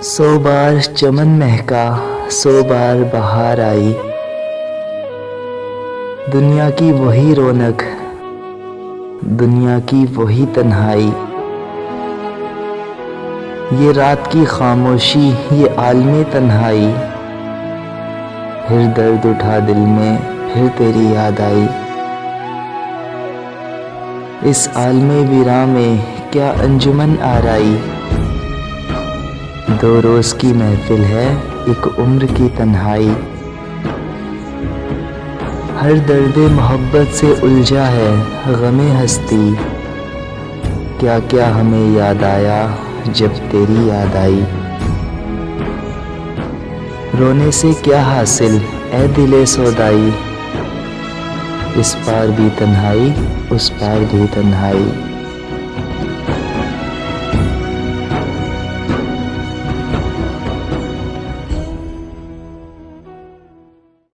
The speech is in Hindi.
सौ बार चमन महका, 100 बार बहार आई। दुनिया की वही रौनक, दुनिया की वही तन्हाई। ये रात की खामोशी, ये आलमे तन्हाई। फिर दर्द उठा दिल में, फिर तेरी याद आई। इस आलमे विरां में क्या अंजुमन आराई। 2 रोज़ की महफिल है, एक उम्र की तन्हाई। हर दर्द मोहब्बत से उलझा है गमे हस्ती। क्या क्या हमें याद आया जब तेरी याद आई। रोने से क्या हासिल ए दिले सौदाई। इस पार भी तन्हाई, उस पार भी तन्हाई।